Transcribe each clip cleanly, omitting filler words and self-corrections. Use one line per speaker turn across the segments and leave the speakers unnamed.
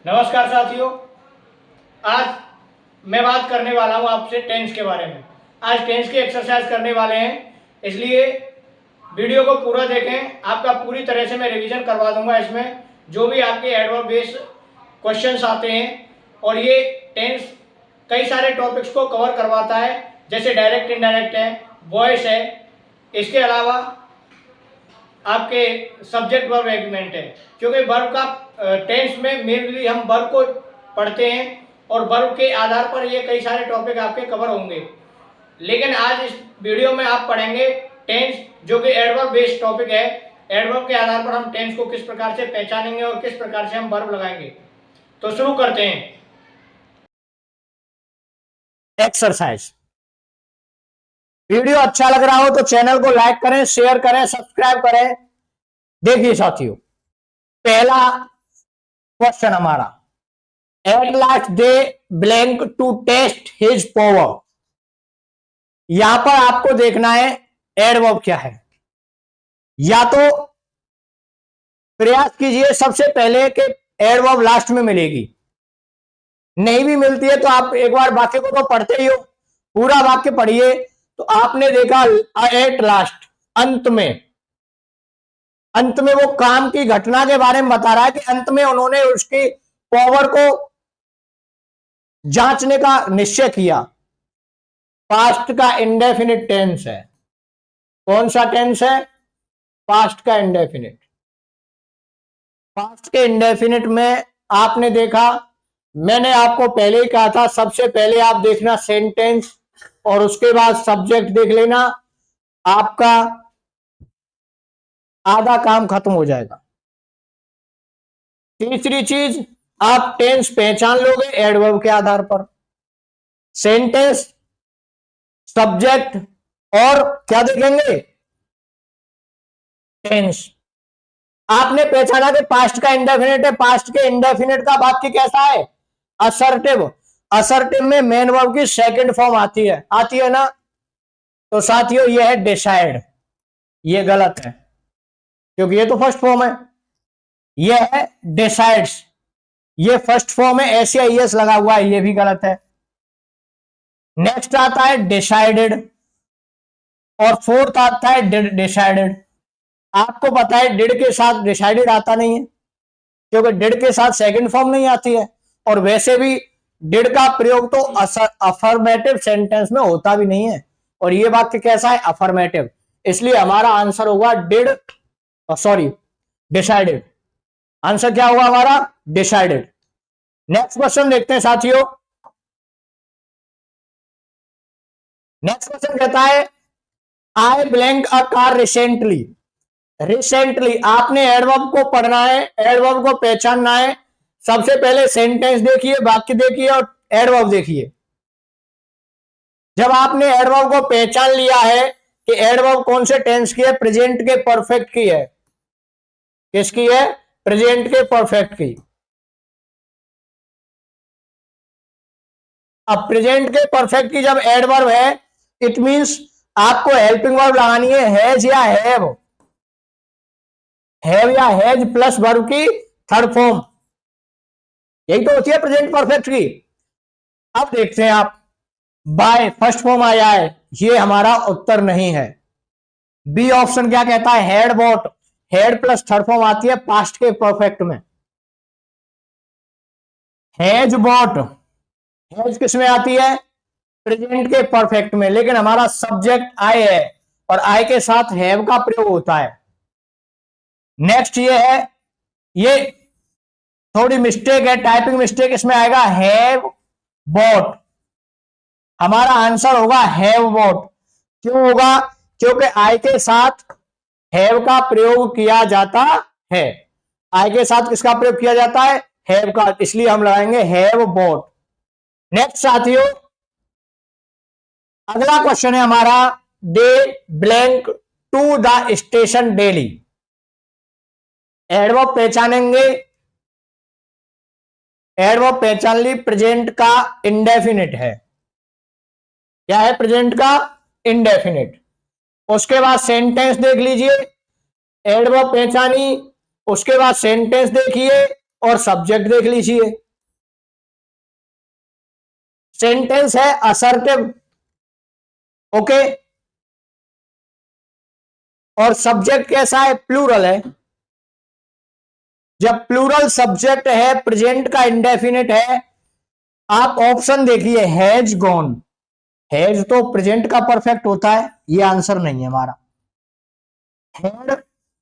नमस्कार साथियों, आज मैं बात करने वाला हूं आपसे टेंस के बारे में। आज टेंस की एक्सरसाइज करने वाले हैं, इसलिए वीडियो को पूरा देखें। आपका पूरी तरह से मैं रिवीजन करवा दूंगा। इसमें जो भी आपके एडवर्ब बेस्ड क्वेश्चंस आते हैं, और ये टेंस कई सारे टॉपिक्स को कवर करवाता है, जैसे डायरेक्ट इनडायरेक्ट है, वॉइस है, इसके अलावा आपके सब्जेक्ट वर्ब एग्रीमेंट है। क्योंकि वर्ब का टेंस में मेनली हम वर्ब को पढ़ते हैं और वर्ब के आधार पर ये कई सारे टॉपिक आपके कवर होंगे। लेकिन आज इस वीडियो में आप पढ़ेंगे टेंस, जो कि एडवर्ब बेस्ड टॉपिक है। एडवर्ब के आधार पर हम टेंस को किस प्रकार से पहचानेंगे और किस प्रकार से हम वर्ब लगाएंगे। तो शुरू करते हैं एक्सरसाइज। वीडियो अच्छा लग रहा हो तो चैनल को लाइक करें, शेयर करें, सब्सक्राइब करें। देखिए साथियों, पहला क्वेश्चन हमारा, at last they blank to test his power. यहां पर आपको देखना है एडवर्ब क्या है। या तो प्रयास कीजिए सबसे पहले कि एडवर्ब लास्ट में मिलेगी, नहीं भी मिलती है तो आप एक बार वाक्य को तो पढ़ते ही हो, पूरा वाक्य पढ़िए। तो आपने देखा एट लास्ट, अंत में। अंत में वो काम की घटना के बारे में बता रहा है कि अंत में उन्होंने उसकी पावर को जांचने का निश्चय किया। पास्ट का इंडेफिनिट टेंस है। कौन सा टेंस है? पास्ट का इंडेफिनिट। पास्ट के इंडेफिनिट में आपने देखा, मैंने आपको पहले ही कहा था, सबसे पहले आप देखना सेंटेंस और उसके बाद सब्जेक्ट देख लेना, आपका आधा काम खत्म हो जाएगा। तीसरी चीज, आप टेंस पहचान लोगे एडवर्ब के आधार पर। सेंटेंस, सब्जेक्ट और क्या देखेंगे? टेंस। आपने पहचाना कि पास्ट का इंडेफिनिट है। पास्ट के इंडेफिनिट का वाक्य कैसा है? असर्टिव। असर्टिव में मेन वर्ब की सेकंड फॉर्म आती है ना। तो साथियों यह है डिसाइड। ये गलत है क्योंकि ये तो फर्स्ट फॉर्म है। यह है डिसाइड्स, ये फर्स्ट फॉर्म है, एस लगा हुआ है, ये भी गलत है। नेक्स्ट आता है डिसाइडेड और फोर्थ आता है डिसाइडेड। आपको पता है डिड के साथ डिसाइडेड आता नहीं है, क्योंकि डिड के साथ सेकंड फॉर्म नहीं आती है, और वैसे भी डिड का प्रयोग तो अफर्मेटिव सेंटेंस में होता भी नहीं है, और ये वाक्य कैसा है? अफर्मेटिव। इसलिए हमारा आंसर होगा डिसाइडेड। आंसर क्या होगा हमारा? डिसाइडेड। नेक्स्ट क्वेश्चन देखते हैं साथियों। नेक्स्ट क्वेश्चन कहता है, I blank a car recently. Recently आपने एडवर्ब को पढ़ना है, एडवर्ब को पहचानना है। सबसे पहले सेंटेंस देखिए, वाक्य देखिए और एडवर्ब देखिए। जब आपने एडवर्ब को पहचान लिया है कि एडवर्ब कौन से टेंस की है, प्रेजेंट के परफेक्ट की है। किसकी है? प्रेजेंट के परफेक्ट की। अब प्रेजेंट के परफेक्ट की जब एडवर्ब है, इट मींस आपको हेल्पिंग वर्ब लगानी है, हैज या हैव। हैव या हैज प्लस वर्ब की थर्ड फॉर्म, यही तो होती है प्रेजेंट परफेक्ट की। अब देखते हैं आप, बाय फर्स्ट फॉर्म आया है, ये हमारा उत्तर नहीं है। बी ऑप्शन क्या कहता है? Had bought. Had plus third form आती है पास्ट के परफेक्ट में। हैज बॉट, हैज किस में आती है? प्रेजेंट के परफेक्ट में, लेकिन हमारा सब्जेक्ट आई है और आई के साथ हैव का प्रयोग होता है। नेक्स्ट ये है, ये थोड़ी मिस्टेक है, टाइपिंग मिस्टेक, इसमें आएगा हैव बॉट। हमारा आंसर होगा हैव बॉट। क्यों होगा? क्योंकि आई के साथ हैव का प्रयोग किया जाता है। आई के साथ किसका प्रयोग किया जाता है? हैव का, इसलिए हम लगाएंगे हैव बॉट। नेक्स्ट साथियों, अगला क्वेश्चन है हमारा, they blank to the station daily. Adverb पहचानेंगे, एडवर्ब पहचान ली, प्रेजेंट का इंडेफिनिट है। क्या है? प्रेजेंट का इंडेफिनिट। उसके बाद सेंटेंस देख लीजिए, एडवर्ब पहचानी, उसके बाद सेंटेंस देखिए और सब्जेक्ट देख लीजिए। सेंटेंस है असर्टिव, ओके, और सब्जेक्ट कैसा है, प्लूरल है। जब प्लूरल सब्जेक्ट है, प्रेजेंट का इंडेफिनिट है, आप ऑप्शन देखिए, हैज गॉन। हैज तो प्रेजेंट का परफेक्ट होता है, ये आंसर नहीं है हमारा। हैड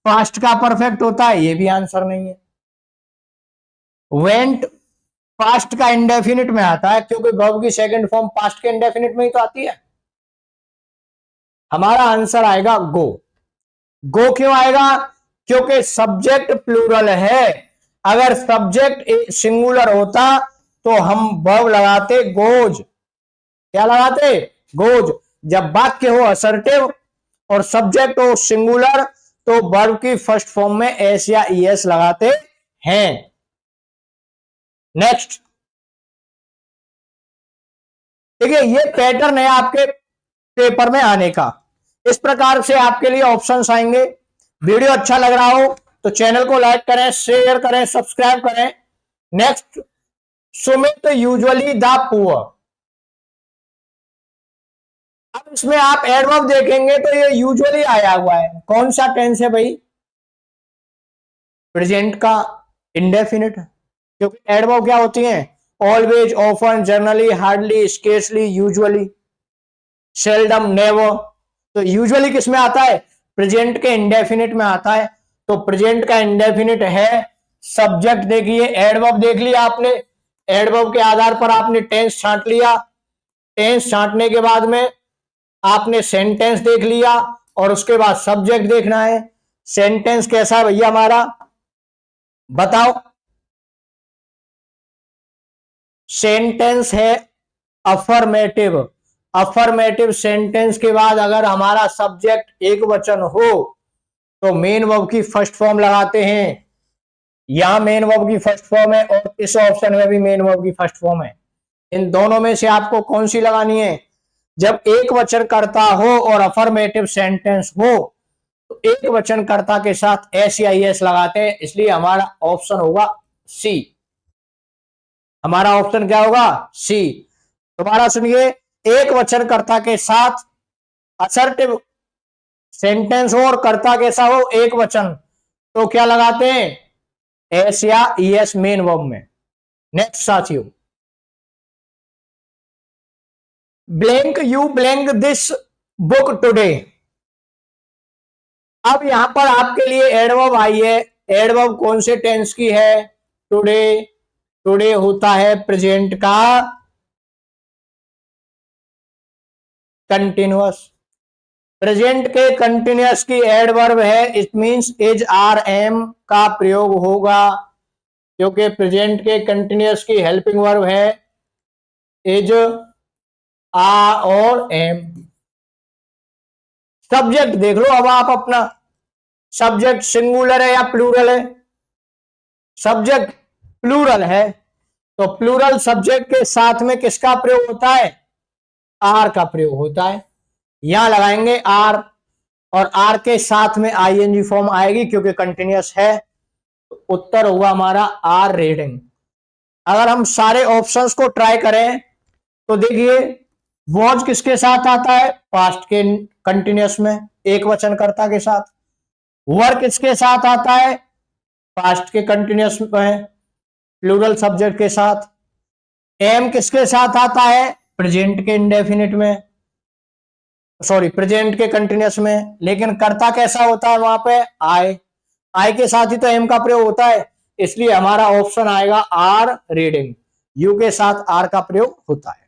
पास्ट का परफेक्ट होता है, ये भी आंसर नहीं है। वेंट पास्ट का इंडेफिनिट में आता है, क्योंकि वर्ब की सेकंड फॉर्म पास्ट के इंडेफिनिट में ही तो आती है। हमारा आंसर आएगा गो। गो क्यों आएगा, क्योंकि सब्जेक्ट प्लूरल है। अगर सब्जेक्ट सिंगुलर होता तो हम वर्ब लगाते गोज। क्या लगाते, गोज। जब वाक्य हो असर्टिव और सब्जेक्ट हो सिंगुलर तो वर्ब की फर्स्ट फॉर्म में एस या ईएस लगाते हैं। नेक्स्ट, देखिए ये पैटर्न है आपके पेपर में आने का। इस प्रकार से आपके लिए ऑप्शंस आएंगे। वीडियो अच्छा लग रहा हो तो चैनल को लाइक करें, शेयर करें, सब्सक्राइब करें। Next, Sumit usually the poor. अब इसमें आप एडवर्ब देखेंगे तो ये यूजुअली आया हुआ है। कौन सा टेंस है भाई, प्रेजेंट का इंडेफिनिट। क्योंकि एडवर्ब क्या होती हैं, always, often, generally, hardly, scarcely, usually, seldom, never. तो यूजुअली किस में आता है, प्रेजेंट के इंडेफिनिट में आता है। तो प्रेजेंट का इंडेफिनिट है। सब्जेक्ट देखिए, एडवर्ब देख लिया आपने, एडवर्ब के आधार पर आपने टेंस छांट लिया। टेंस छांटने के बाद में आपने सेंटेंस देख लिया और उसके बाद सब्जेक्ट देखना है। सेंटेंस कैसा है भैया हमारा, बताओ। सेंटेंस है अफर्मेटिव। अफर्मेटिव सेंटेंस के बाद अगर हमारा सब्जेक्ट एक वचन हो तो मेन वर्ब की फर्स्ट फॉर्म लगाते हैं। यहां मेन वर्ब की फर्स्ट फॉर्म है और इस ऑप्शन में भी मेन वर्ब की फर्स्ट फॉर्म है। इन दोनों में से आपको कौन सी लगानी है। जब एक वचन कर्ता हो और अफर्मेटिव सेंटेंस हो तो एक वचन कर्ता के साथ एस या एस लगाते हैं, इसलिए हमारा ऑप्शन होगा सी। हमारा ऑप्शन क्या होगा, सी। दोबारा सुनिए, एक वचन कर्ता के साथ असर्टिव सेंटेंस हो और कर्ता कैसा हो, एक वचन, तो क्या लगाते हैं, एस या ईएस मेन वर्ब में। नेक्स्ट साथियों, blank you blank this book today. अब यहां पर आपके लिए एडवर्ब आई है। एडवर्ब कौन से टेंस की है, टुडे। टुडे होता है प्रेजेंट का कंटिन्यूअस। प्रेजेंट के कंटिन्यूअस की एडवर्ब है, it means is, are, am का प्रयोग होगा, क्योंकि प्रेजेंट के कंटिन्यूअस की हेल्पिंग वर्ब है इज, आर और एम। सब्जेक्ट देख लो अब आप अपना, सब्जेक्ट सिंगुलर है या प्लूरल है। सब्जेक्ट प्लूरल है तो प्लूरल सब्जेक्ट के साथ में किसका प्रयोग होता है, आर का प्रयोग होता है। यहां लगाएंगे आर और आर के साथ में आईएनजी फॉर्म आएगी क्योंकि कंटिन्यूअस है। तो उत्तर हुआ हमारा आर रीडिंग। अगर हम सारे ऑप्शंस को ट्राई करें तो देखिए, वॉज किसके साथ आता है, पास्ट के कंटिन्यूअस में एक वचन कर्ता के साथ। वर किसके साथ आता है, पास्ट के कंटिन्यूअस में प्लूरल सब्जेक्ट के साथ। एम किसके साथ आता है, प्रेजेंट के इंडेफिनिट में, सॉरी प्रेजेंट के कंटिन्यूअस में। लेकिन कर्ता कैसा होता है वहां पे, आई। आई के साथ ही तो एम का प्रयोग होता है, इसलिए हमारा ऑप्शन आएगा आर रीडिंग। यू के साथ आर का प्रयोग होता है।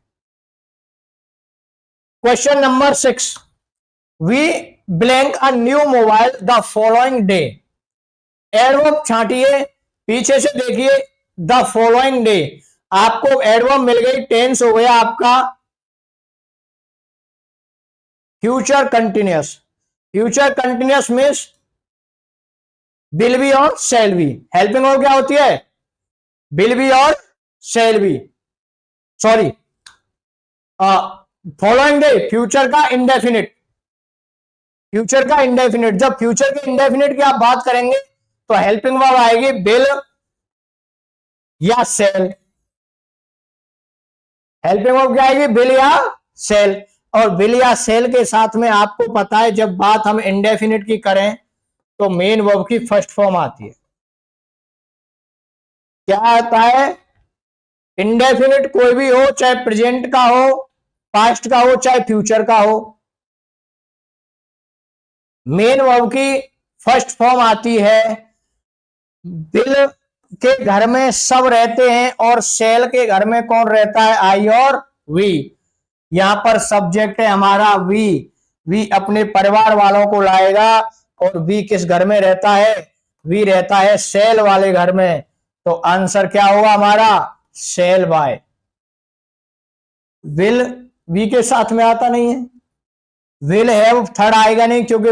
Question number 6, we blank a new mobile the following day. Adverb छांटिए, पीछे से देखिए, द फॉलोइंग डे। आपको एडवर्ब मिल गई, टेंस हो गया आपका future continuous. Future continuous means will be और शैल बी। हेल्पिंग वर्ब क्या होती है, विल बी और shall B, sorry following day future का इंडेफिनिट। फ्यूचर का इंडेफिनिट, जब फ्यूचर के इंडेफिनिट की आप बात करेंगे तो हेल्पिंग वर्ब आएगी विल या सेल। हेल्पिंग वर्ब क्या आएगी? विल या सेल। और विल या सेल के साथ में आपको पता है जब बात हम इंडेफिनिट की करें तो मेन वर्ब की फर्स्ट फॉर्म आती है। क्या आता है? इंडेफिनिट कोई भी हो, चाहे प्रेजेंट का हो, पास्ट का हो, चाहे फ्यूचर का हो, मेन वर्ब की फर्स्ट फॉर्म आती है। विल के घर में सब रहते हैं और सेल के घर में कौन रहता है? आई और वी। यहां पर सब्जेक्ट है हमारा वी। वी अपने परिवार वालों को लाएगा और वी किस घर में रहता है? वी रहता है सेल वाले घर में। तो आंसर क्या होगा हमारा? Cell bye. विल वी के साथ में आता नहीं है, विल हैव थर्ड आएगा नहीं क्योंकि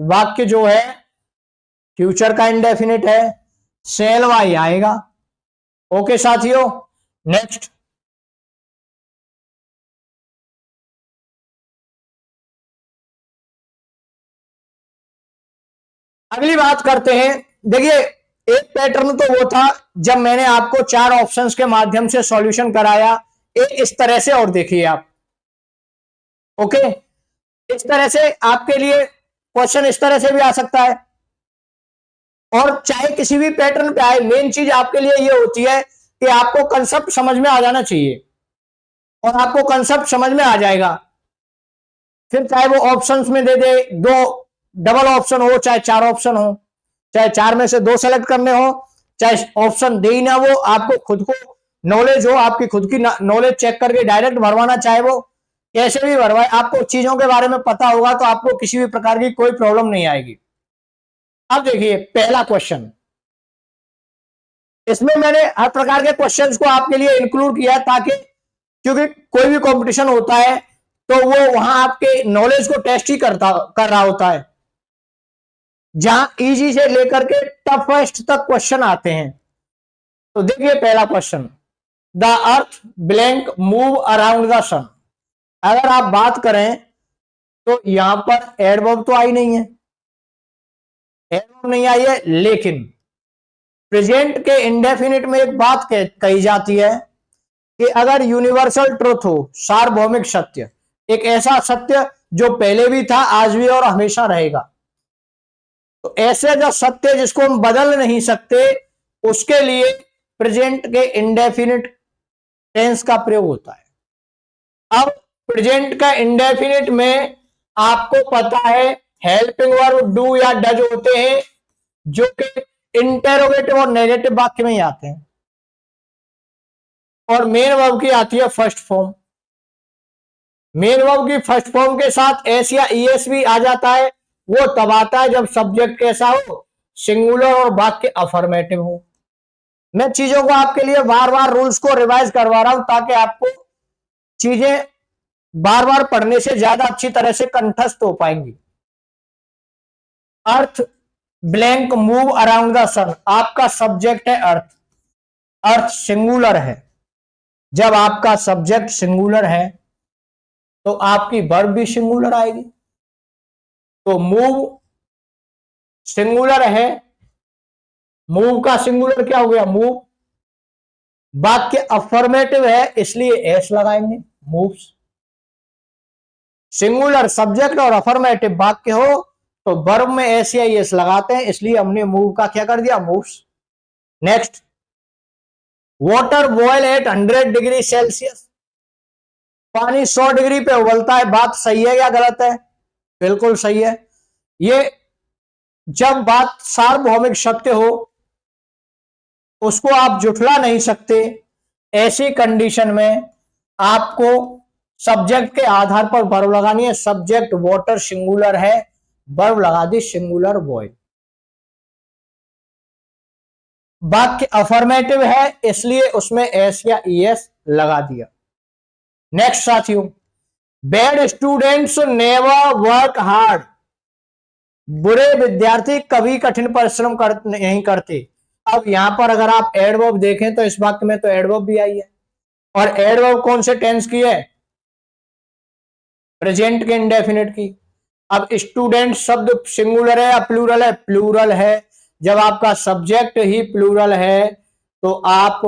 वाक्य जो है फ्यूचर का इंडेफिनिट है, सेल वाई आएगा। ओके साथियों, नेक्स्ट अगली बात करते हैं। देखिए, एक पैटर्न तो वो था जब मैंने आपको 4 ऑप्शंस के माध्यम से सॉल्यूशन कराया। एक इस तरह से और देखिए आप। ओके, इस तरह से आपके लिए क्वेश्चन इस तरह से भी आ सकता है और चाहे किसी भी पैटर्न पे आए, मेन चीज आपके लिए ये होती है कि आपको कंसेप्ट समझ में आ जाना चाहिए और आपको कंसेप्ट समझ में आ जाएगा। फिर चाहे वो ऑप्शंस में दे दे, 2 डबल ऑप्शन हो, चाहे 4 ऑप्शन हो, चाहे 4 में से 2 सेलेक्ट करने हो, चाहे ऑप्शन दे ही ना, वो आपको खुद को नॉलेज हो, आपकी खुद की नॉलेज चेक करके डायरेक्ट भरवाना चाहे वो कैसे भी भरवाए, आपको चीजों के बारे में पता होगा तो आपको किसी भी प्रकार की कोई प्रॉब्लम नहीं आएगी। अब देखिए पहला क्वेश्चन, इसमें मैंने हर प्रकार के क्वेश्चंस को आपके लिए इंक्लूड किया ताकि, क्योंकि कोई भी कंपटीशन होता है तो वो वहां आपके नॉलेज को टेस्ट ही कर रहा होता है, जहां इजी से लेकर के टफेस्ट तक क्वेश्चन आते हैं। तो देखिए पहला question, the earth blank move around the sun. अगर आप बात करें तो यहां पर एडवर्ब तो आई नहीं है, एडवर्ब नहीं आई है, लेकिन प्रेजेंट के इंडेफिनिट में एक बात कही जाती है कि अगर यूनिवर्सल ट्रुथ हो, सार्वभौमिक सत्य, एक ऐसा सत्य जो पहले भी था, आज भी और हमेशा रहेगा, तो ऐसे जो सत्य जिसको हम बदल नहीं सकते, उसके लिए प्रेजेंट के इंडेफिनिट टेंस का प्रयोग होता है। अब प्रेजेंट का इंडेफिनिट में आपको पता है हेल्पिंग वर्ब डू या डज होते हैं जो कि इंटेरोगेटिव और नेगेटिव वाक्य में ही आते हैं, और मेन वर्ब की आती है फर्स्ट फॉर्म। मेन वर्ब की फर्स्ट फॉर्म के साथ एस या ईएस भी आ जाता है, वो तब आता है जब सब्जेक्ट कैसा हो? सिंगुलर और वाक्य अफर्मेटिव हो। मैं चीजों को आपके लिए बार बार रूल्स को रिवाइज करवा रहा हूं ताकि आपको चीजें बार बार पढ़ने से ज्यादा अच्छी तरह से कंठस्थ हो पाएंगी। अर्थ ब्लैंक मूव अराउंड द सन, आपका सब्जेक्ट है अर्थ, अर्थ सिंगुलर है। जब आपका सब्जेक्ट सिंगुलर है तो आपकी वर्ब भी सिंगुलर आएगी। तो मूव सिंगुलर है, मूव का सिंगुलर क्या हो गया? मूव। वाक्य अफर्मेटिव है इसलिए एस लगाएंगे, मूव्स। सिंगुलर सब्जेक्ट और अफर्मेटिव वाक्य हो तो वर्ब में एस या एस लगाते हैं, इसलिए हमने मूव का क्या कर दिया? Moves. Next, water boil at 100 degree Celsius. पानी 100 डिग्री पे उबलता है, बात सही है या गलत है? बिल्कुल सही है। ये जब बात सार्वभौमिक सत्य हो, उसको आप जुठला नहीं सकते, ऐसी कंडीशन में आपको सब्जेक्ट के आधार पर वर्ब लगानी है। सब्जेक्ट वाटर सिंगुलर है, वर्ब लगा दी सिंगुलर बॉयल। वाक्य अफर्मेटिव है इसलिए उसमें एस या ईएस लगा दिया। नेक्स्ट साथियों, bad students never work hard. बुरे विद्यार्थी कभी कठिन परिश्रम नहीं करते। अब यहां पर अगर आप एडवर्ब देखें तो इस वाक्य में तो एडवर्ब भी आई है, और एडवर्ब कौन से टेंस की है? प्रेजेंट के इंडेफिनिट की। अब स्टूडेंट शब्द सिंगुलर है या प्लूरल है? प्लूरल है। जब आपका सब्जेक्ट ही प्लूरल है तो आप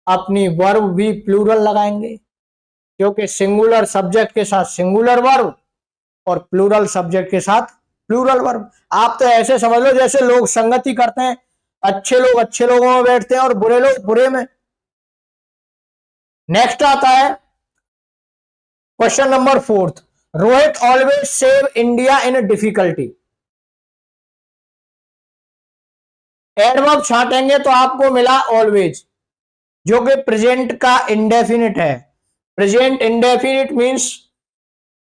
अपनी वर्ब भी प्लूरल लगाएंगे, क्योंकि सिंगुलर सब्जेक्ट के साथ सिंगुलर वर्ब और प्लूरल सब्जेक्ट के साथ प्लूरल वर्ब। आप तो ऐसे समझ लो जैसे लोग संगति करते हैं, अच्छे लोग अच्छे लोगों में बैठते हैं और बुरे लोग बुरे में। नेक्स्ट आता है question number 4, Rohit always save India in difficulty. Adverb छांटेंगे तो आपको मिला ऑलवेज, जो कि प्रेजेंट का इंडेफिनिट है। Present indefinite means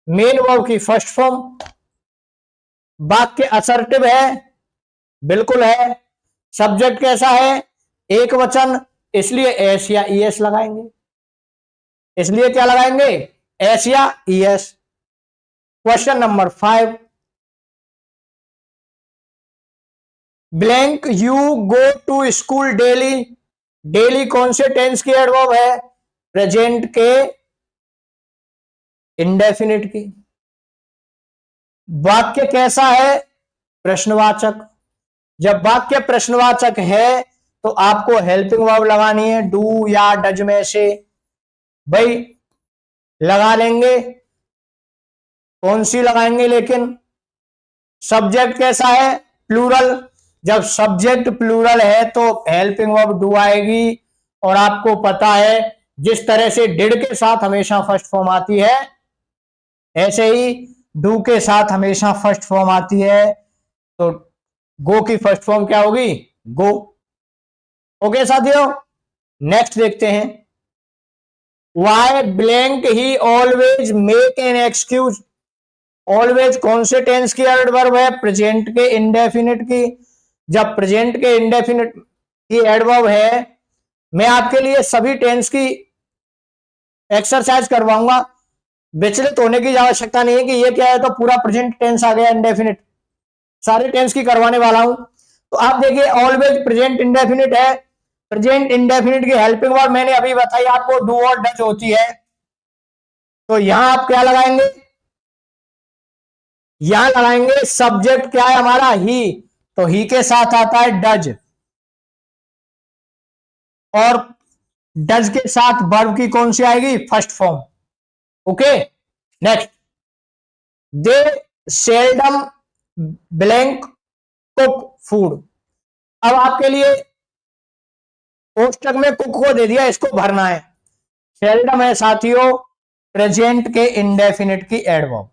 main verb की फर्स्ट फॉर्म। वाक्य असर्टिव है, बिल्कुल है। सब्जेक्ट कैसा है, एक वचन, इसलिए एस या ईएस लगाएंगे। इसलिए क्या लगाएंगे, एस या ES. Question number 5, blank you go to school daily. Daily कौन से टेंस की एडवर्ब है, प्रेजेंट के इंडेफिनिट की। वाक्य कैसा है, प्रश्नवाचक। जब वाक्य प्रश्नवाचक है तो आपको हेल्पिंग वर्ब लगानी है, डू या डज में से भाई लगा लेंगे। कौन सी लगाएंगे लेकिन। सब्जेक्ट कैसा है, प्लूरल। जब सब्जेक्ट प्लूरल है तो हेल्पिंग वर्ब डू आएगी। और आपको पता है जिस तरह से डिड के साथ हमेशा फर्स्ट फॉर्म आती है, ऐसे ही डू के साथ हमेशा फर्स्ट फॉर्म आती है। तो गो की फर्स्ट फॉर्म क्या होगी, गो। ओके साथियों, नेक्स्ट देखते हैं। Why blank he always make an excuse. Always कौन से टेंस की एडवर्ब है, प्रेजेंट के इंडेफिनिट की। जब प्रेजेंट के इंडेफिनिट की एडवर्ब है, मैं आपके लिए सभी टेंस की एक्सरसाइज करवाऊंगा। विचलित होने की आवश्यकता नहीं है कि ये क्या है तो पूरा प्रेजेंट टेंस आ गया इंडेफिनिट। सारे टेंस की करवाने वाला हूं। तो आप देखिए ऑलवेज प्रेजेंट इंडेफिनिट है। प्रेजेंट इंडेफिनिट की हेल्पिंग वर्ब मैंने अभी बताई आपको, डू और डज होती है। तो यहां आप क्या लगाएंगे, यहां लगाएंगे सब्जेक्ट क्या है हमारा, ही। तो ही के साथ आता है डज, और डज के साथ वर्ब की कौन सी आएगी, फर्स्ट फॉर्म। ओके, नेक्स्ट, दे सेल्डम ब्लैंक कुक फूड। अब आपके लिए कोष्टक में कुक को दे दिया, इसको भरना है। सेल्डम है साथियों प्रेजेंट के इंडेफिनिट की एडवर्ब।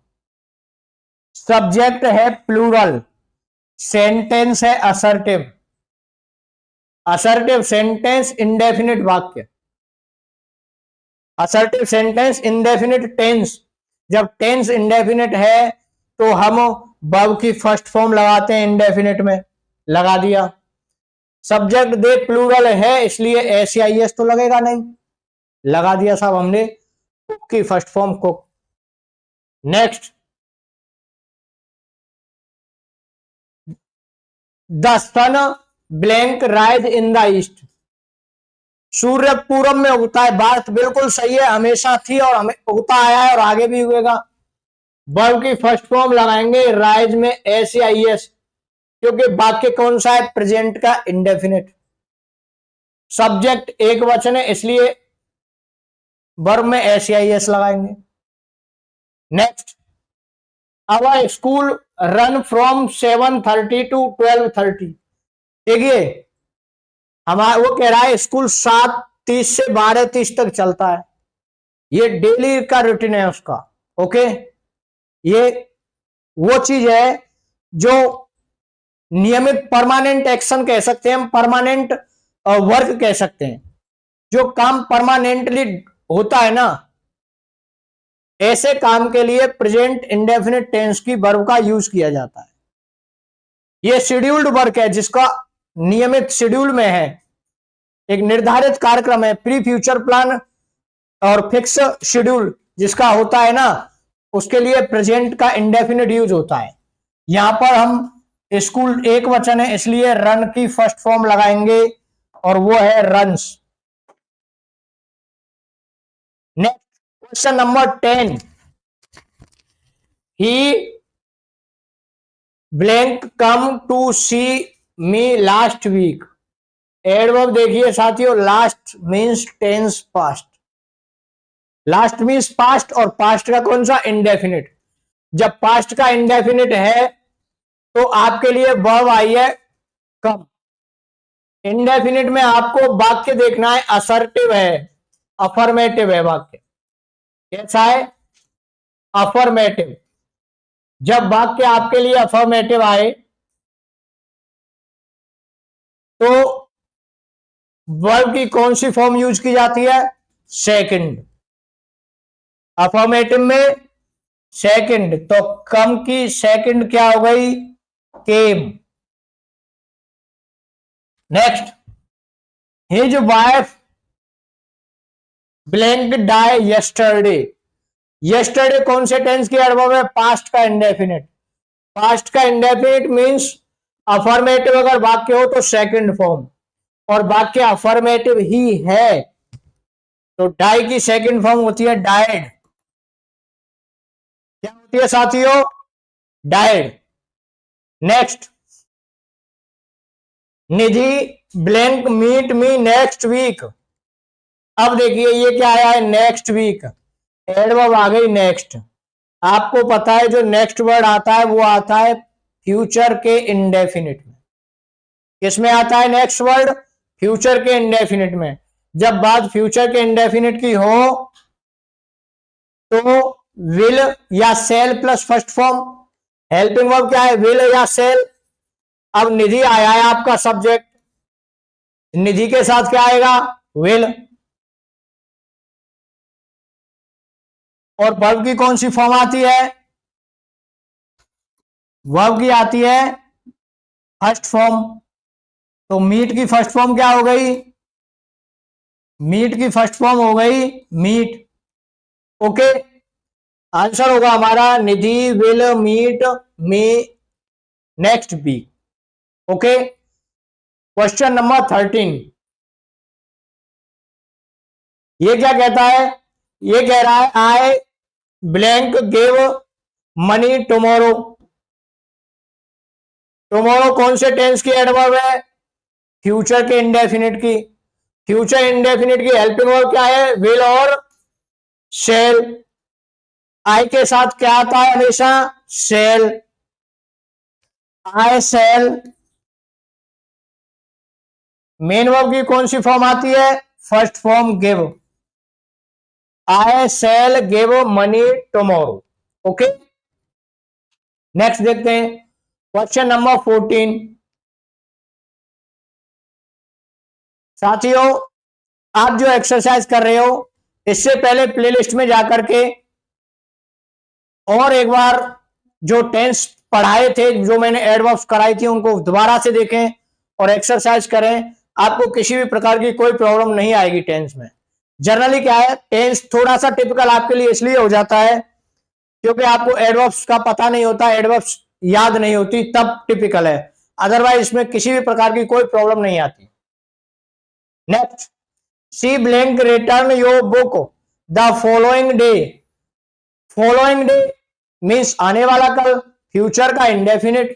सब्जेक्ट है प्लूरल, सेंटेंस है असर्टिव। असर्टिव सेंटेंस इंडेफिनिट वाक्य। Assertive sentence indefinite tense. जब टेंस इंडेफिनिट है तो हम वर्ब की फर्स्ट फॉर्म लगाते हैं, इंडेफिनिट में लगा दिया। सब्जेक्ट दे प्लूरल है, इसलिए एस या एस तो लगेगा नहीं, लगा दिया साहब हमने, कुक की first form cook. Next, the sun blank rise in the east. सूर्य पूरब में उगता है, बात बिल्कुल सही है, हमेशा थी और हमें उगता आया है और आगे भी उगेगा। वर्ब की फर्स्ट फॉर्म लगाएंगे राइज में एस या एस, क्योंकि वाक्य कौन सा है, प्रेजेंट का इंडेफिनिट। सब्जेक्ट एक वचन है, इसलिए वर्ब में एस या एस लगाएंगे। Next, our school run from 7:30 to 12:30। देखिए हमारा वो कह रहा है स्कूल 7:30 से 12:30 तक चलता है, ये डेली का रूटीन है उसका। ओके, ये वो चीज है जो नियमित परमानेंट एक्शन कह सकते हैं हम, परमानेंट वर्क कह सकते हैं। जो काम परमानेंटली होता है ना, ऐसे काम के लिए प्रेजेंट इंडेफिनिट टेंस की वर्ब का यूज किया जाता है। ये शेड्यूल्ड वर्क है, जिसका नियमित शेड्यूल में है, एक निर्धारित कार्यक्रम है, प्री फ्यूचर प्लान और फिक्स शेड्यूल जिसका होता है ना, उसके लिए प्रेजेंट का इंडेफिनिट यूज होता है। यहां पर हम स्कूल एक वचन है, इसलिए रन की फर्स्ट फॉर्म लगाएंगे और वो है runs. Next, question number 10, he blank come to see me last week. Adverb देखिए साथियों, last means tense past. Last means past और पास्ट का कौन सा, इंडेफिनिट। जब पास्ट का इंडेफिनिट है तो आपके लिए वर्ब आई है कम। इंडेफिनिट में आपको वाक्य देखना है, असर्टिव है, अफर्मेटिव है वाक्य। कैसा है, अफर्मेटिव। जब वाक्य आपके लिए अफर्मेटिव आए तो वर्ब की कौन सी फॉर्म यूज की जाती है, सेकंड। अफर्मेटिव में सेकंड, तो कम की सेकंड क्या हो गई, came. Next, his wife blank die yesterday. Yesterday कौन से टेंस की एडवर्ब है, पास्ट का इंडेफिनिट। पास्ट का इंडेफिनिट मींस अफर्मेटिव अगर वाक्य हो तो सेकंड फॉर्म, और वाक्य अफर्मेटिव ही है तो डाई की सेकंड फॉर्म होती है डाइड। क्या होती है साथियों, died. Next, Nidhi blank meet me next week. अब देखिए ये क्या आया है, नेक्स्ट वीक, एडवर्ब आ गई नेक्स्ट। आपको पता है जो नेक्स्ट वर्ड आता है वो आता है फ्यूचर के इंडेफिनिट में। किसमें आता है नेक्स्ट वर्ड, फ्यूचर के इंडेफिनिट में। जब बात फ्यूचर के इंडेफिनिट की हो तो विल या shall plus first form. Helping verb क्या है, विल या सेल। अब निधि आया है आपका सब्जेक्ट, निधि के साथ क्या आएगा, विल। और वर्ब की कौन सी फॉर्म आती है, वर्ब की आती है फर्स्ट फॉर्म। तो मीट की फर्स्ट फॉर्म क्या हो गई, मीट की फर्स्ट फॉर्म हो गई मीट। ओके, आंसर होगा हमारा Nidhi will meet me next week. Okay, question number 13, ये क्या कहता है, ये कह रहा है I blank give money tomorrow. Tomorrow कौन से टेंस की एडवर्ब है, फ्यूचर के इंडेफिनिट की। फ्यूचर इंडेफिनिट की हेल्पिंग वर्ब क्या है, विल और शेल। आई के साथ क्या आता है हमेशा, shall. I shall. Main verb की कौन सी फॉर्म आती है, first form give. I shall give money tomorrow. Okay, next देखते हैं क्वेश्चन नंबर 14। साथियों आप जो एक्सरसाइज कर रहे हो इससे पहले प्लेलिस्ट में जाकर के और एक बार जो टेंस पढ़ाए थे, जो मैंने एडवर्ब्स कराई थी, उनको दोबारा से देखें और एक्सरसाइज करें। आपको किसी भी प्रकार की कोई प्रॉब्लम नहीं आएगी टेंस में। जनरली क्या है, टेंस थोड़ा सा टिपिकल आपके लिए इसलिए हो जाता है क्योंकि आपको एडवर्ब्स का पता नहीं होता, एडवर्ब्स याद नहीं होती, तब टिपिकल है। अदरवाइज इसमें किसी भी प्रकार की कोई प्रॉब्लम नहीं आती। Next, C blank return your book the following day. Following day means आने वाला कल, फ्यूचर का इंडेफिनिट।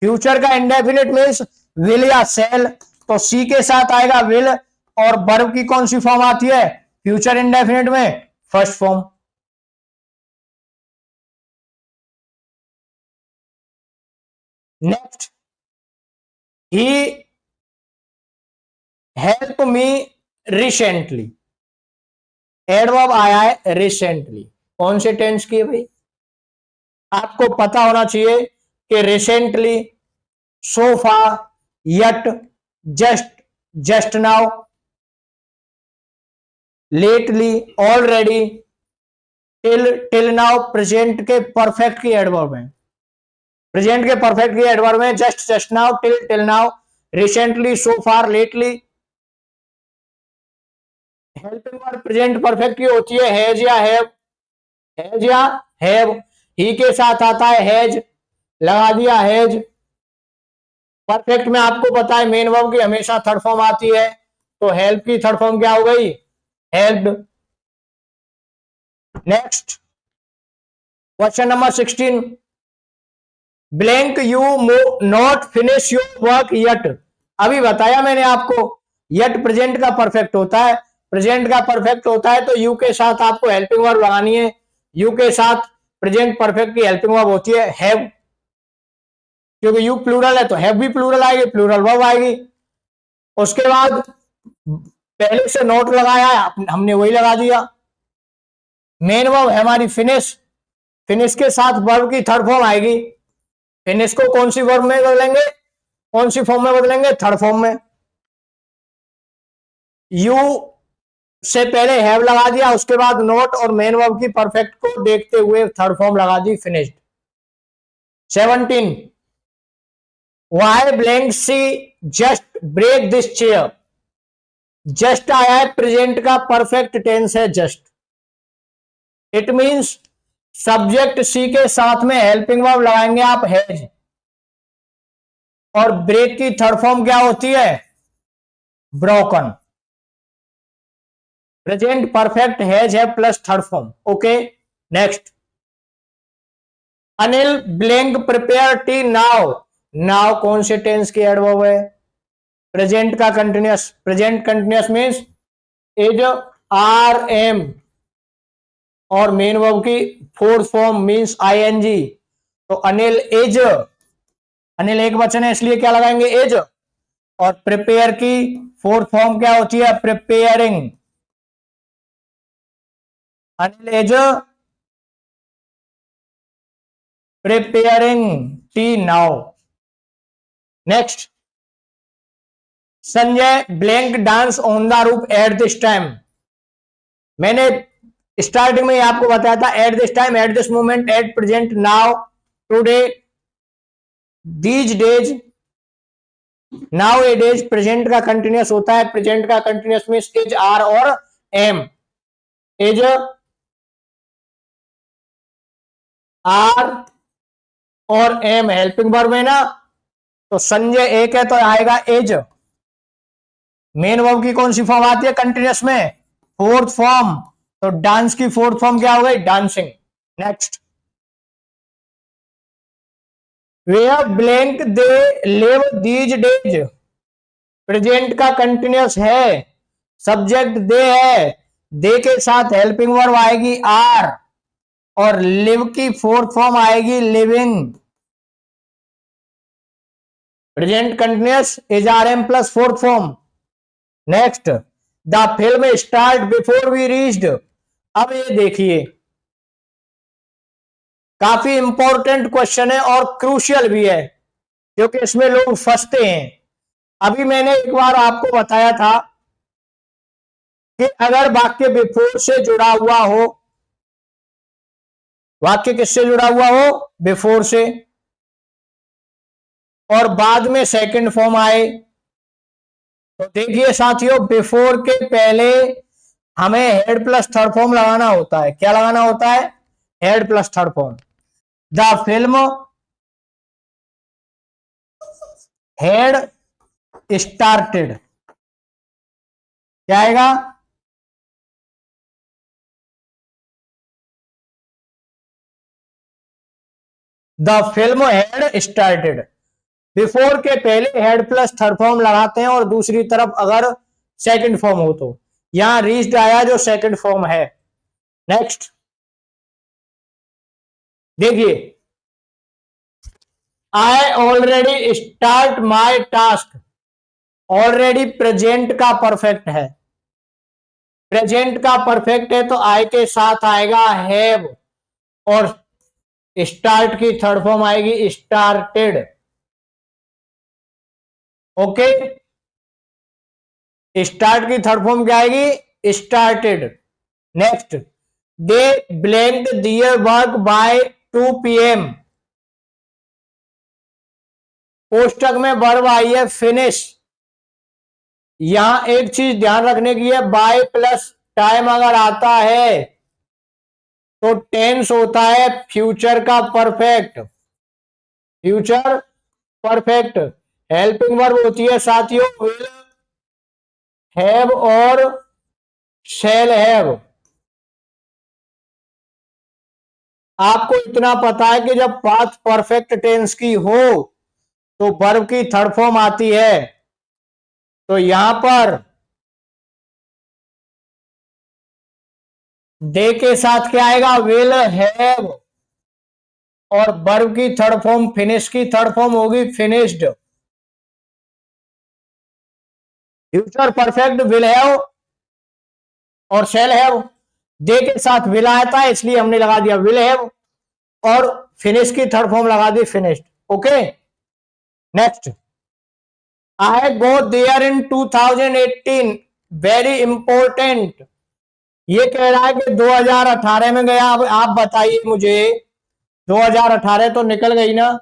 फ्यूचर का इंडेफिनिट मीन्स विल या सेल, तो सी के साथ आएगा विल। और वर्ब की कौन सी फॉर्म आती है फ्यूचर इंडेफिनिट में, फर्स्ट फॉर्म। नेक्स्ट, ही हेल्प मी रिसेंटली। एडवर्ब आया है रिसेंटली, कौन से टेंस की है भाई, आपको पता होना चाहिए कि recently, so far, yet, just, just now, lately, already, till now present के परफेक्ट की एडवर्ब है। प्रेजेंट के परफेक्ट की एडवर्ब है just, just now, till now, recently, so far, lately. Helping verb present perfect की होती है हैज या हैव। हैज या हैव, ही के साथ आता है हैज, लगा दिया हैज। परफेक्ट में आपको पता है मेन वर्ब की हमेशा थर्ड फॉर्म आती है, तो हेल्प की थर्ड फॉर्म क्या हो गई, helped. Next, question number 16, blank you not finish your work yet. अभी बताया मैंने आपको, यट प्रेजेंट का परफेक्ट होता है, प्रेजेंट का परफेक्ट होता है तो यू के साथ आपको हेल्पिंग वर्ब लगानी है, यू के साथ प्रेजेंट परफेक्ट की हेल्पिंग वर्ब होती है हैव, क्योंकि यू प्लूरल है तो हैव भी प्लूरल आएगी, प्लूरल वर्ब आएगी। उसके बाद पहले से नोट लगाया है हमने वही लगा दिया। मेन वर्ब है हमारी फिनिश, फिनिश के साथ वर्ब की थर्ड फॉर्म आएगी, फिनिश को कौन सी वर्ब में बदलेंगे, कौन सी फॉर्म में बदलेंगे, थर्ड फॉर्म में। यू से पहले हैव लगा दिया, उसके बाद नोट और मेन वर्ब की परफेक्ट को देखते हुए थर्ड फॉर्म लगा दी, finished. 17 Y blank C just break this chair, just आया है, प्रेजेंट का परफेक्ट टेंस है just, it means subject C के साथ में हेल्पिंग वर्ब लगाएंगे आप हैज, और ब्रेक की थर्ड फॉर्म क्या होती है, ब्रोकन। प्रेजेंट परफेक्ट हैज है plus third form. Okay next, Anil blank prepare tea now, now कौन से टेंस की एडवर्ब है, प्रेजेंट का continuous, present continuous means is are am, और मेन वर्ब की फोर्थ फॉर्म मींस आईएनजी, तो अनिल इज, अनिल एक वचन है इसलिए क्या लगाएंगे इज, और प्रिपेयर की फोर्थ फॉर्म क्या होती है, preparing, Anil is preparing T now. Next, Sanjay blank dance on the roof at this time, मैंने स्टार्टिंग में आपको बताया था at this time, at this moment, at present, now, today, these days, now A days. Present का continuous होता है, present का continuous means is, are और एम, इज, आर और एम हेल्पिंग वर्ब है ना, तो संजय एक है तो आएगा इज। मेन वर्ब की कौन सी फॉर्म आती है कंटिन्यूअस में, फोर्थ फॉर्म, तो डांस की फोर्थ फॉर्म क्या हो गई, dancing. Next, where blank they live these days, present का कंटिन्यूअस है, सब्जेक्ट दे है, दे के साथ हेल्पिंग वर्ब आएगी आर, और लिव की फोर्थ फॉर्म आएगी living, present continuous is are am plus fourth form. Next, the film start before we reached, अब ये देखिए काफी इंपॉर्टेंट क्वेश्चन है और क्रूशियल भी है, क्योंकि इसमें लोग फंसते हैं। अभी मैंने एक बार आपको बताया था कि अगर वाक्य बिफोर से जुड़ा हुआ हो, वाक्य किससे जुड़ा हुआ हो, बिफोर से, और बाद में सेकंड फॉर्म आए, तो देखिए साथियों, बिफोर के पहले हमें हेड प्लस थर्ड फॉर्म लगाना होता है। क्या लगाना होता है, head plus third form. The film head started, क्या आएगा, the film head started. Before के पहले हेड प्लस थर्ड फॉर्म लगाते हैं, और दूसरी तरफ अगर सेकंड फॉर्म हो तो यहां रीच्ड आया जो सेकंड फॉर्म है। नेक्स्ट देखिए, I already start my task, already present का परफेक्ट है, प्रेजेंट का परफेक्ट है तो आई के साथ आएगा हैव, और स्टार्ट की थर्ड फॉर्म आएगी स्टार्टेड। ओके, स्टार्ट की थर्ड फॉर्म क्या आएगी, started. Next, they blanked their work by 2 PM, कोष्टक में वर्ब आई है फिनिश। यहां एक चीज ध्यान रखने की है, बाय प्लस टाइम अगर आता है तो टेंस होता है फ्यूचर का perfect, future perfect. Helping verb होती है साथियों विल, हैव और शैल हैव। आपको इतना पता है कि जब पास्ट परफेक्ट टेंस की हो तो वर्ब की थर्ड फॉर्म आती है, तो यहां पर दे के साथ क्या आएगा, विल हैव, और वर्ब की थर्ड फॉर्म, फिनिश की थर्ड फॉर्म होगी finished. Future perfect will have और शैल हैव, दे के साथ विल आता है इसलिए हमने लगा दिया विल हैव, और फिनिश की थर्ड फॉर्म लगा दी finished. Okay, next, I go there in 2018, very important. ये कह रहा है कि 2018 में गया। अब आप बताइए मुझे, 2018 तो निकल गई ना।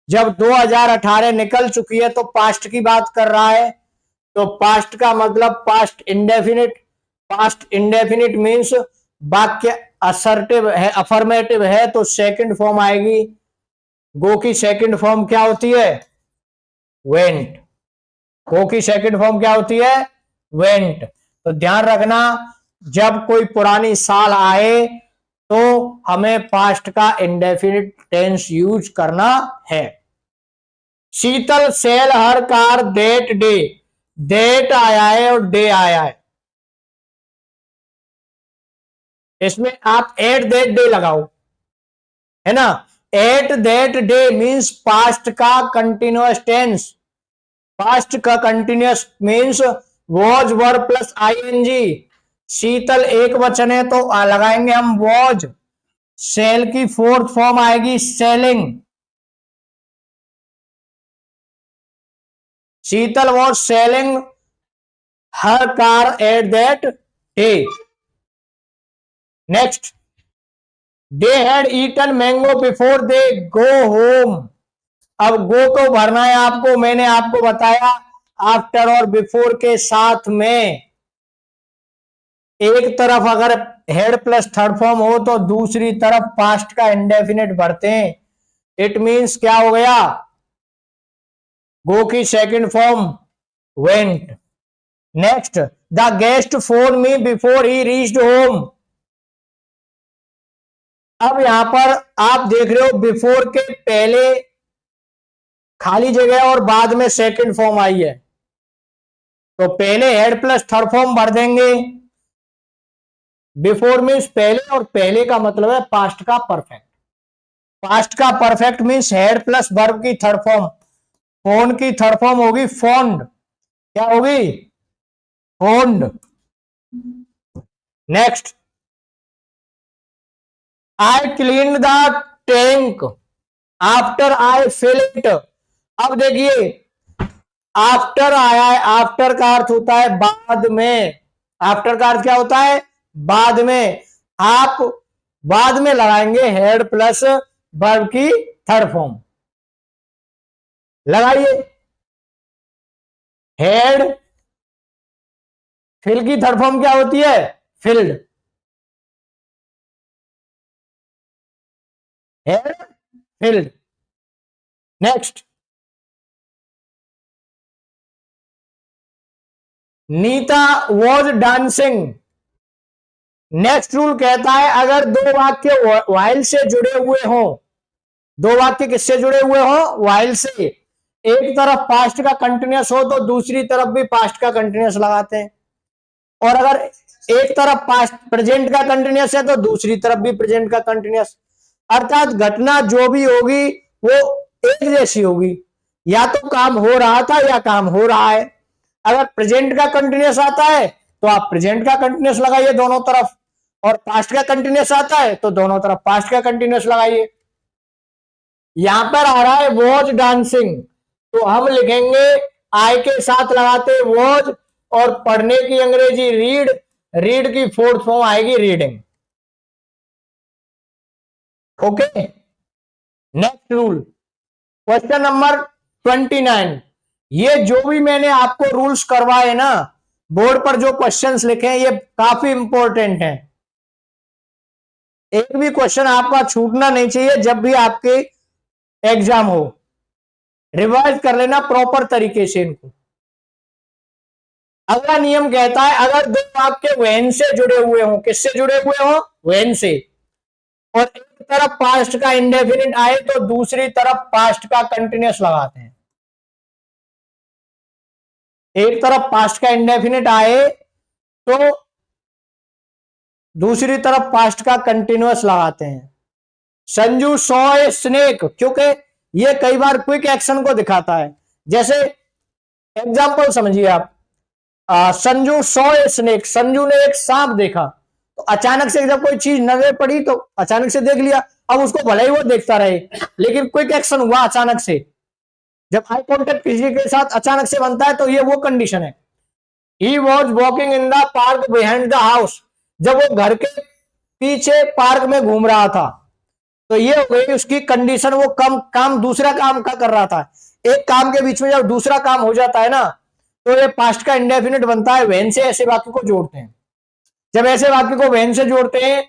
जब 2018 निकल चुकी है तो पास्ट की बात कर रहा है, तो पास्ट का मतलब past indefinite. Past indefinite means वाक्य असर्टिव है, अफर्मेटिव है, तो सेकंड फॉर्म आएगी। गो की सेकंड फॉर्म क्या होती है, वेंट। गो की सेकंड फॉर्म क्या होती है, वेंट। तो ध्यान रखना, जब कोई पुरानी साल आए तो हमें पास्ट का इंडेफिनिट टेंस यूज करना है। Sheetal sell her car that day, date आया है और डे आया है, इसमें आप एट दैट डे लगाओ, है ना। At that day means past का कंटिन्यूअस टेंस। पास्ट का continuous means was were plus ING. Sheetal एक वचन है तो लगाएंगे हम वॉज। सेल की फोर्थ फॉर्म आएगी selling. Sheetal was selling her car at that day. Next, they had eaten mango before they go home. अब गो को भरना है आपको, मैंने आपको बताया आफ्टर और बिफोर के साथ में एक तरफ अगर हेड प्लस थर्ड फॉर्म हो तो दूसरी तरफ पास्ट का इंडेफिनिट भरते हैं। इट मींस क्या हो गया, गो की second form went. Next, the guest phone me before he reached home. अब यहां पर आप देख रहे हो बिफोर के पहले खाली जगह और बाद में सेकंड फॉर्म आई है, तो पहले हेड प्लस थर्ड फॉर्म भर देंगे। बिफोर मीन्स पहले, और पहले का मतलब है पास्ट का परफेक्ट। पास्ट का perfect means head plus verb की थर्ड फॉर्म। फोन की थर्ड फॉर्म होगी फोन्ड। क्या होगी, found. Next, I clean the tank after I fill it. अब देखिए, आफ्टर आया है, आफ्टर का अर्थ होता है बाद में। आफ्टर का अर्थ क्या होता है, बाद में। आप बाद में लगाएंगे हेड प्लस वर्ब की थर्ड फॉर्म। लगाइए, हेड फिल की थर्ड फॉर्म क्या होती है, filled. Had filled. Next, Nita was dancing. Next rule कहता है अगर दो वाक्य वाइल से जुड़े हुए हो, दो वाक्य किससे जुड़े हुए हो, वाइल से। एक तरफ पास्ट का कंटिन्यूअस हो तो दूसरी तरफ भी पास्ट का कंटिन्यूअस लगाते हैं, और अगर एक तरफ पास्ट प्रेजेंट का कंटिन्यूअस है तो दूसरी तरफ भी प्रेजेंट का कंटिन्यूअस। अर्थात घटना जो भी होगी वो एक जैसी होगी, या तो काम हो रहा था या काम हो रहा है। अगर प्रेजेंट का कंटिन्यूअस आता है तो आप प्रेजेंट का कंटिन्यूअस लगाइए दोनों तरफ, और पास्ट का कंटिन्यूअस आता है तो दोनों तरफ पास्ट का कंटिन्यूअस लगाइए। यहां पर आ रहा है वॉज डांसिंग, तो हम लिखेंगे आई के साथ लगाते वॉज, और पढ़ने की अंग्रेजी रीड, रीड की फोर्थ फॉर्म आएगी reading. Okay, next rule, question number 29। ये जो भी मैंने आपको रूल्स करवाए ना, बोर्ड पर जो क्वेश्चंस लिखे हैं ये काफी इंपॉर्टेंट हैं। एक भी क्वेश्चन आपका छूटना नहीं चाहिए जब भी आपके एग्जाम हो। रिवाइज कर लेना प्रॉपर तरीके से इनको। अगला नियम कहता है अगर दो वाक्य वेन से जुड़े हुए हो, किससे जुड़े हुए हो, वेन से, और एक तरफ पास्ट का इंडेफिनिट आए तो दूसरी तरफ पास्ट का कंटिन्यूअस लगाते हैं। एक तरफ पास्ट का इंडेफिनिट आए तो दूसरी तरफ पास्ट का कंटिन्यूअस लगाते हैं। संजू सॉ ए स्नेक, क्योंकि ये कई बार क्विक एक्शन को दिखाता है। जैसे एग्जांपल समझिए आप, Sanju saw a snake, Sanju ने एक सांप देखा, तो अचानक से जब कोई चीज नजर पड़ी तो अचानक से देख लिया। अब उसको भले ही वो देखता रहे, लेकिन क्विक एक्शन हुआ अचानक से। जब आई कॉन्टेक्ट किसी के साथ अचानक से बनता है तो ये वो कंडीशन है। He was walking in the park behind the house, जब वो घर के पीछे पार्क में घूम रहा था, तो ये हो गई उसकी कंडीशन। वो काम दूसरा काम का कर रहा था। एक काम के बीच में जब दूसरा काम हो जाता है ना, तो ये पास्ट का इंडेफिनिट बनता है। व्हेन से ऐसे वाक्य को जोड़ते हैं। जब ऐसे वाक्य को व्हेन से जोड़ते हैं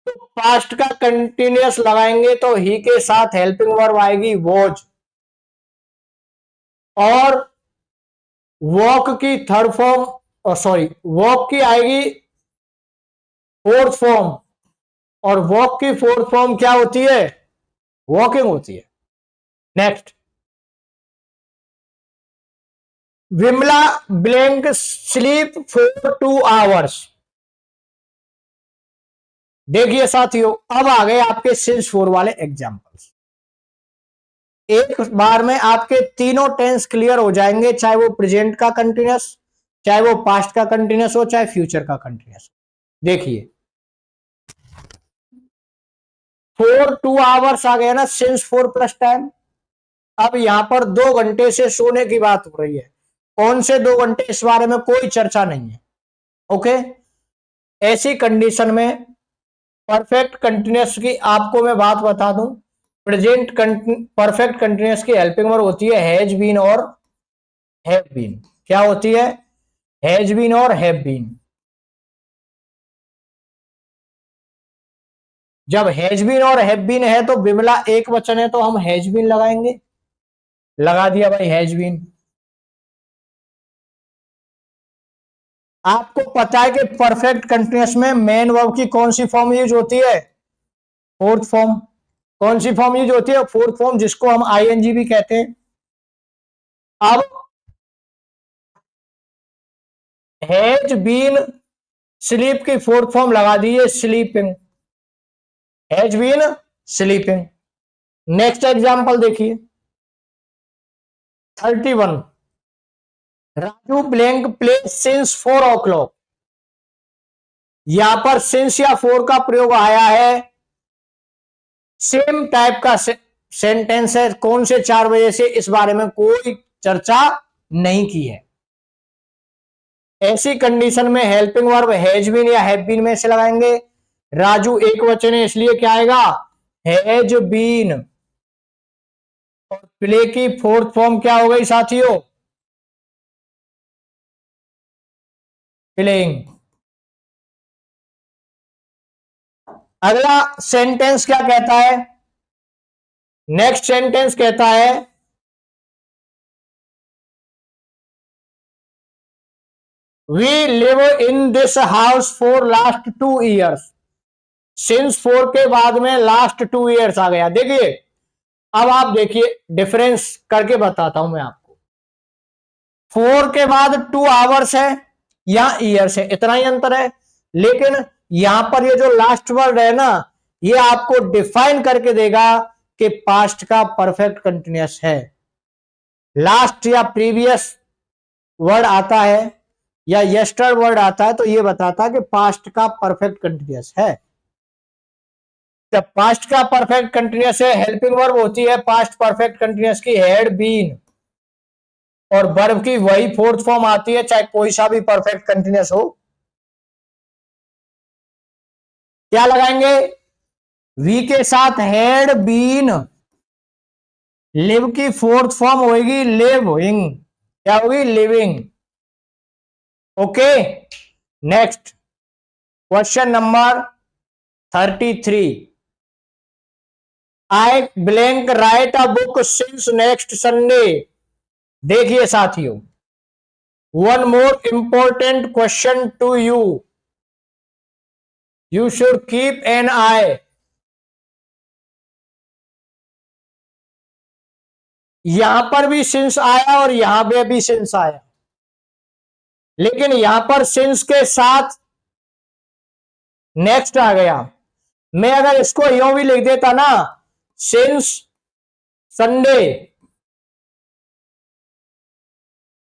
तो पास्ट का कंटिन्यूअस लगाएंगे तो ही के साथ हेल्पिंग वर्ब आएगी वॉज, और वॉक की थर्ड फॉर्म, सॉरी, वॉक की आएगी फोर्थ फॉर्म, और वॉक की फोर्थ फॉर्म क्या होती है? वॉकिंग होती है। Next, Vimla blank sleep for 2 hours. देखिए साथियों, अब आ गए आपके सिंस फोर वाले एग्जांपल्स। एक बार में आपके तीनों टेंस क्लियर हो जाएंगे, चाहे वो प्रेजेंट का कंटिन्यूअस, चाहे वो पास्ट का कंटिन्यूअस हो, चाहे फ्यूचर का कंटिन्यूअस। देखिए, फॉर 2 आवर्स आ गया ना, सिंस फोर प्लस टाइम। अब यहां पर 2 घंटे से सोने की बात हो रही है। कौन से 2 घंटे, इस बारे में कोई चर्चा नहीं है। ओके, ऐसी कंडीशन में परफेक्ट कंटिन्यूअस की आपको मैं बात बता दूं, प्रेजेंट परफेक्ट कंटिन्यूअस की हेल्पिंग वर्ब होती है हैज बीन और हैव बीन। क्या होती है? हैज बीन और हैव बीन। जब हैज बीन और हैव बीन है तो विमला एक वचन है तो हम हैज बीन लगाएंगे। लगा दिया भाई हैज बीन। आपको पता है कि परफेक्ट कंटिन्यूअस में मेन वर्ब की कौन सी फॉर्म यूज होती है? Fourth form. कौन सी फॉर्म यूज होती है? फोर्थ फॉर्म, जिसको हम आईएनजी भी कहते हैं। अब हैज बीन स्लीप की फोर्थ फॉर्म लगा दी है sleeping. Has been sleeping. Next example देखिए, 31, Raju blank play since 4 o'clock। यहां पर सिंस या फोर का प्रयोग आया है, सेम टाइप का सेंटेंस है। कौन से 4 बजे से, इस बारे में कोई चर्चा नहीं की है। ऐसी कंडीशन में हेल्पिंग वर्ब हैज बीन या हैव बीन में से लगाएंगे। राजू एक वचन है, इसलिए क्या आएगा? Has been. और प्ले की फोर्थ फॉर्म क्या हो गई साथियों? प्लेइंग। अगला सेंटेंस क्या कहता है? नेक्स्ट सेंटेंस कहता है, we live in this house for last 2 years। Since for के बाद में लास्ट 2 years आ गया। देखिए, अब आप देखिए, डिफरेंस करके बताता हूं मैं आपको। 4 के बाद 2 hours है या ईयर्स है, इतना ही अंतर है। लेकिन यहां पर ये जो लास्ट वर्ड है ना, ये आपको डिफाइन करके देगा कि पास्ट का परफेक्ट कंटिन्यूअस है। लास्ट या प्रीवियस वर्ड आता है या यस्टर वर्ड आता है तो ये बताता है कि पास्ट का परफेक्ट कंटिन्यूअस है। जब पास्ट का परफेक्ट कंटिन्यूअस है, हेल्पिंग वर्ब होती है पास्ट परफेक्ट कंटिन्यूअस की हैड बीन, और वर्ब की वही फोर्थ फॉर्म आती है, चाहे कोई सा भी परफेक्ट कंटिन्यूअस हो। क्या लगाएंगे? वी के साथ हैड बीन, लिव की फोर्थ फॉर्म होगी लिविंग। क्या होगी? Living. Okay, next question number 33, I blank write a book since next Sunday. देखिए साथियों, one more important question to you, you should keep an eye. यहां पर भी सिंस आया और यहां पे भी सिंस आया, लेकिन यहां पर सिंस के साथ नेक्स्ट आ गया। मैं अगर इसको यूं भी लिख देता ना, सिंस संडे,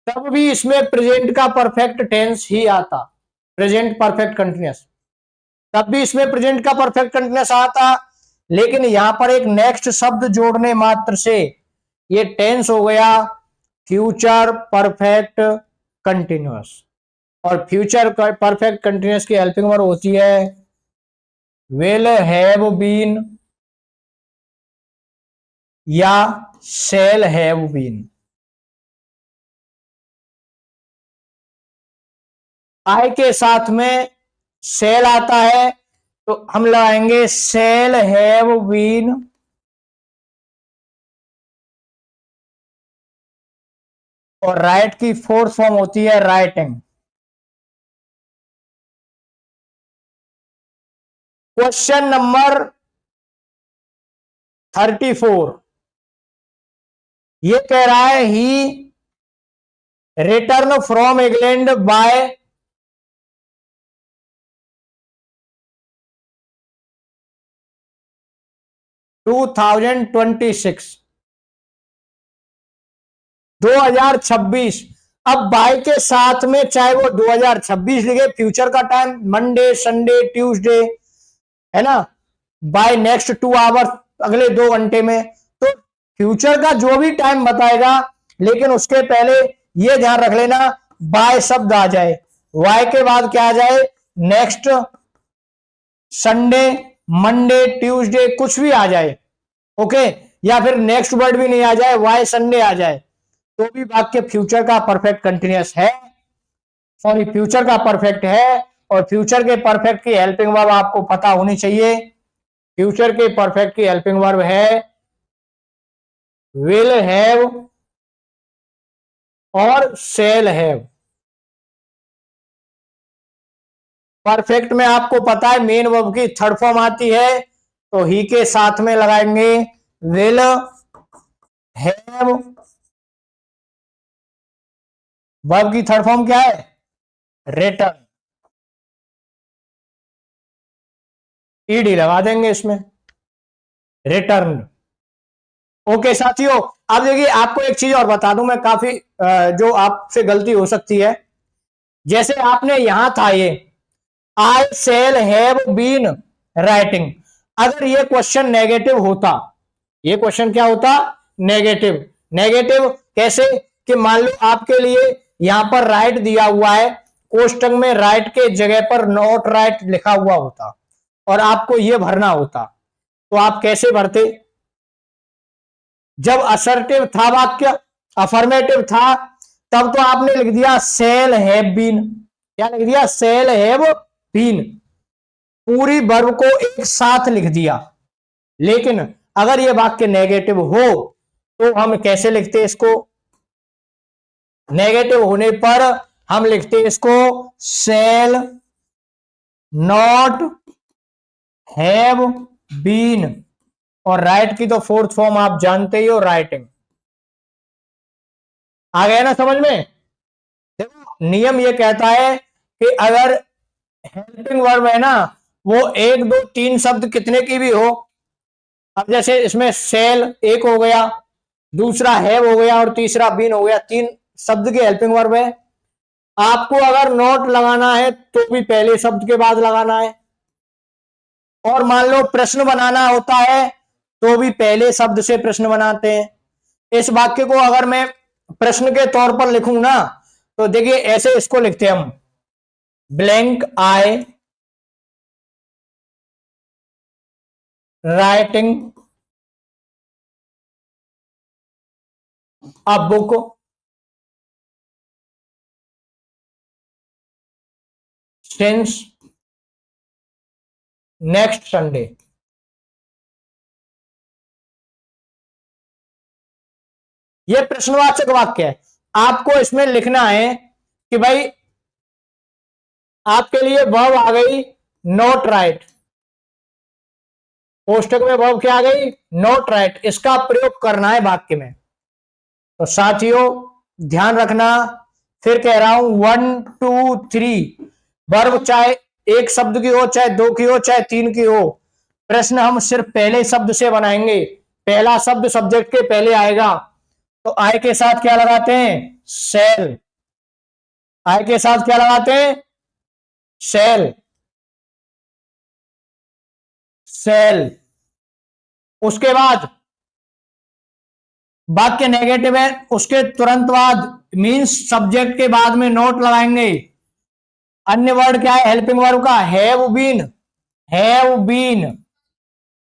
तब भी इसमें प्रेजेंट का परफेक्ट टेंस ही आता, प्रेजेंट परफेक्ट कंटिन्यूअस, तब भी इसमें प्रेजेंट का परफेक्ट कंटिन्यूअस आता। लेकिन यहां पर एक नेक्स्ट शब्द जोड़ने मात्र से ये टेंस हो गया फ्यूचर परफेक्ट कंटिन्यूअस। और फ्यूचर परफेक्ट कंटिन्यूअस की हेल्पिंग वर्ब होती है विल हैव बीन या शैल हैव बीन। आई के साथ में शैल आता है तो हम लगाएंगे शैल हैव बीन, और राइट की फोर्थ फॉर्म होती है राइटिंग। क्वेश्चन नंबर 34 ये कह रहा है ही रिटर्न फ्रॉम इंग्लैंड बाय 2026, 2026। अब बाय के साथ में चाहे वो 2026 लिखे, फ्यूचर का टाइम मंडे संडे ट्यूसडे है ना, बाय नेक्स्ट 2 आवर्स, अगले 2 घंटे में, तो फ्यूचर का जो भी टाइम बताएगा, लेकिन उसके पहले ये ध्यान रख लेना बाय शब्द आ जाए, वाई के बाद क्या आ जाए, नेक्स्ट संडे मंडे ट्यूसडे कुछ भी आ जाए, ओके, या फिर नेक्स्ट वर्ड भी नहीं आ जाए, वाई संडे आ जाए, तो भी वाक्य फ्यूचर का परफेक्ट कंटिन्यूअस है, सॉरी फ्यूचर का परफेक्ट है। और फ्यूचर के परफेक्ट की हेल्पिंग वर्ब आपको पता होनी चाहिए, फ्यूचर के परफेक्ट की हेल्पिंग वर्ब है विल हैव और शैल हैव। परफेक्ट में आपको पता है मेन वर्ब की थर्ड फॉर्म आती है, तो ही के साथ में लगाएंगे विल हैव, वर्ब की थर्ड फॉर्म क्या है, रिटर्न, ईडी लगा देंगे इसमें, रिटर्न। ओके साथियों, अब देखिए आपको एक चीज और बता दूं मैं, काफी जो आपसे गलती हो सकती है, जैसे आपने यहां था ये आई सेल हैव बीन राइटिंग, अगर ये क्वेश्चन नेगेटिव होता, ये क्वेश्चन क्या होता, नेगेटिव। नेगेटिव कैसे, कि मान लो आपके लिए यहां पर राइट दिया हुआ है, कोष्टक में राइट के जगह पर नॉट राइट लिखा हुआ होता और आपको ये भरना होता, तो आप कैसे भरते, जब असर्टिव था वाक्य, अफर्मेटिव था, तब तो आपने लिख दिया सेल हैव बीन, क्या लिख दिया, सेल हैव बीन, पूरी वर्ब को एक साथ लिख दिया। लेकिन अगर यह वाक्य नेगेटिव हो तो हम कैसे लिखते इसको, नेगेटिव होने पर हम लिखते इसको सेल नॉट हैव बीन, और राइट की तो फोर्थ फॉर्म आप जानते ही हो, राइटिंग। आ गया ना समझ में। देखो नियम ये कहता है कि अगर हेल्पिंग वर्ब है ना, वो 1 2 3 शब्द कितने की भी हो, अब जैसे इसमें सेल एक हो गया, दूसरा हैव हो गया और तीसरा बीन हो गया, 3 शब्द की हेल्पिंग वर्ब है, आपको अगर नोट लगाना है तो भी पहले शब्द के बाद लगाना है, और मान लो प्रश्न बनाना होता है तो भी पहले शब्द से प्रश्न बनाते हैं। इस वाक्य को अगर मैं प्रश्न के तौर पर लिखूं ना, तो देखिए ऐसे इसको लिखते हैं हम, blank I writing a book since next Sunday. यह प्रश्नवाचक वाक्य है, आपको इसमें लिखना है कि भाई आपके लिए वर्ब आ गई नॉट राइट, कोष्टक में वर्ब क्या आ गई, नॉट राइट, इसका प्रयोग करना है वाक्य में। तो साथियों ध्यान रखना, फिर कह रहा हूं 1 2 3 वर्ब चाहे एक शब्द की हो, चाहे दो की हो, चाहे तीन की हो, प्रश्न हम सिर्फ पहले शब्द से बनाएंगे। पहला शब्द सब्जेक्ट के पहले आएगा, तो आई के साथ क्या लगाते हैं? सेल। आई के साथ क्या लगाते हैं? सेल। सेल। उसके बाद वाक्य नेगेटिव है, उसके तुरंत बाद मींस सब्जेक्ट के बाद में नोट लगाएंगे। अन्य वर्ड क्या है हेल्पिंग वर्ब का? Have been. Have been.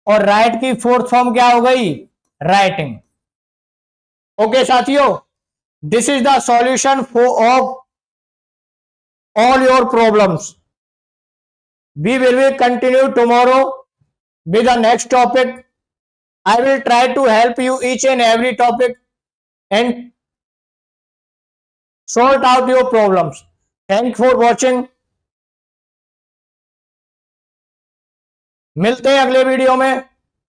और राइट की फोर्थ फॉर्म क्या हो गई? राइटिंग। ओके साथियों, this is the solution for of all your problems. We will continue tomorrow with the next topic. I will try to help you each and every topic and sort out your problems. Thank you for watching. मिलते हैं अगले video में,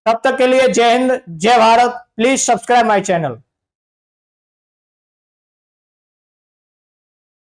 तब तक के लिए जय हिंद, जय Bharat. Please subscribe my channel.